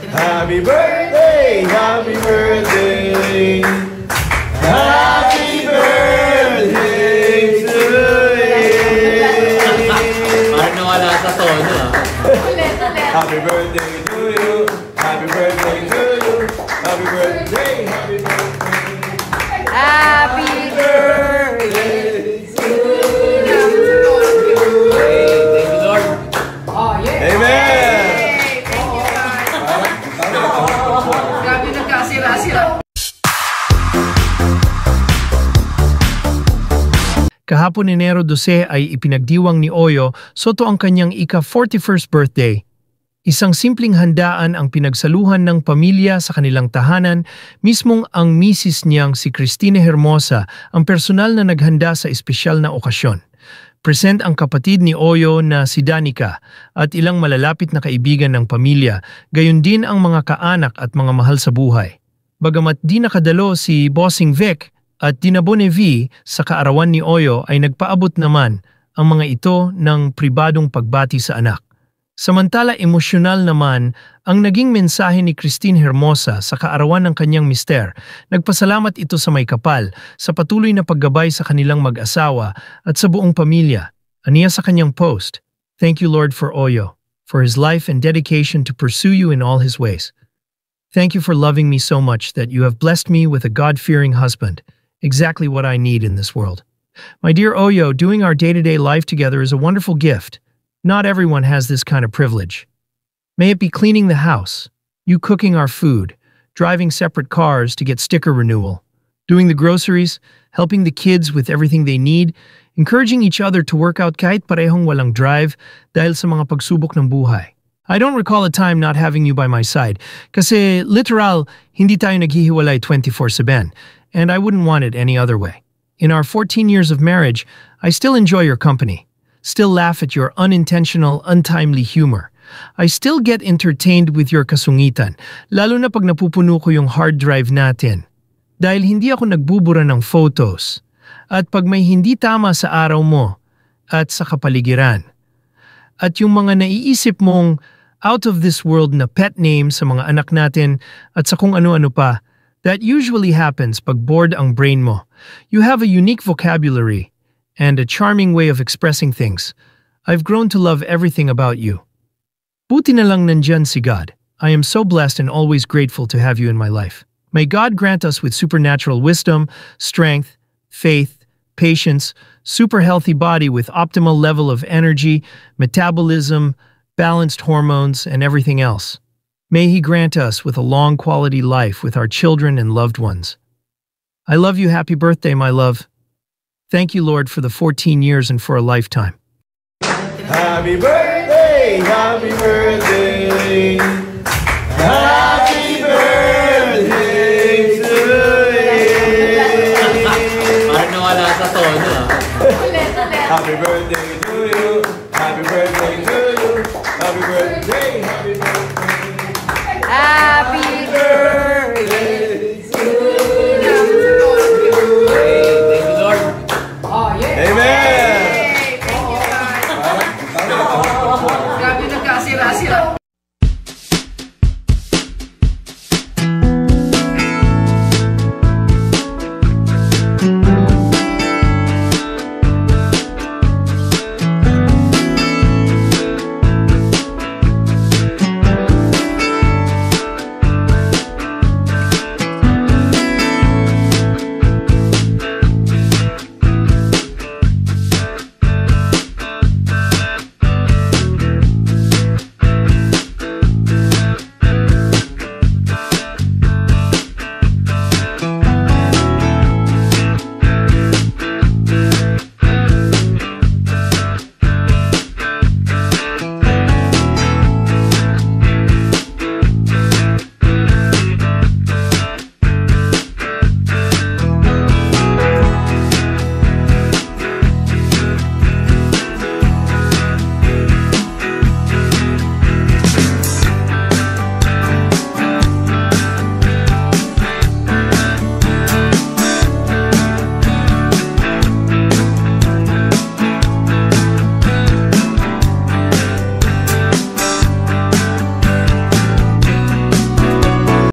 Happy birthday, happy birthday. Happy birthday to you. Parang nawala sa tono ah. Happy birthday to you. Happy birthday to you. Happy birthday, happy birthday. Happy birthday to you. Thank you, Lord. Oh, yeah. Amen. Grabe nagkasira-sira. Kahapon Enero 12 ay ipinagdiwang ni Oyo Soto ang kanyang ika-41st birthday. Isang simpleng handaan ang pinagsaluhan ng pamilya sa kanilang tahanan, mismong ang misis niyang si Cristina Hermosa ang personal na naghanda sa espesyal na okasyon. Present ang kapatid ni Oyo na si Danica at ilang malalapit na kaibigan ng pamilya, gayon din ang mga kaanak at mga mahal sa buhay. Bagamat di nakadalo si Bossing Vic at Dinabone V sa kaarawan ni Oyo ay nagpaabot naman ang mga ito ng pribadong pagbati sa anak. Samantala emosyonal naman ang naging mensahe ni Cristina Hermosa sa kaarawan ng kanyang mister. Nagpasalamat ito sa may kapal sa patuloy na paggabay sa kanilang mag-asawa at sa buong pamilya. Aniya sa kanyang post, "Thank you Lord for Oyo, for his life and dedication to pursue you in all his ways. Thank you for loving me so much that you have blessed me with a God-fearing husband. Exactly what I need in this world. My dear Oyo, doing our day-to-day life together is a wonderful gift. Not everyone has this kind of privilege. May it be cleaning the house, you cooking our food, driving separate cars to get sticker renewal, doing the groceries, helping the kids with everything they need, encouraging each other to work out kahit parehong walang drive dahil sa mga pagsubok ng buhay. I don't recall a time not having you by my side kasi literal, hindi tayo naghihiwalay 24/7. And I wouldn't want it any other way. In our 14 years of marriage, I still enjoy your company, still laugh at your unintentional, untimely humor. I still get entertained with your kasungitan, lalo na pag napupuno ko yung hard drive natin. Dahil hindi ako nagbubura ng photos, at pag may hindi tama sa araw mo, at sa kapaligiran. At yung mga naiisip mong out of this world na pet name sa mga anak natin at sa kung ano-ano pa, that usually happens pag bored ang brain mo. You have a unique vocabulary and a charming way of expressing things. I've grown to love everything about you. Buti na lang nandyan si God. I am so blessed and always grateful to have you in my life. May God grant us with supernatural wisdom, strength, faith, patience, super healthy body with optimal level of energy, metabolism, balanced hormones, and everything else. May He grant us with a long quality life with our children and loved ones. I love you. Happy birthday, my love. Thank you, Lord, for the 14 years and for a lifetime. Happy birthday, happy birthday.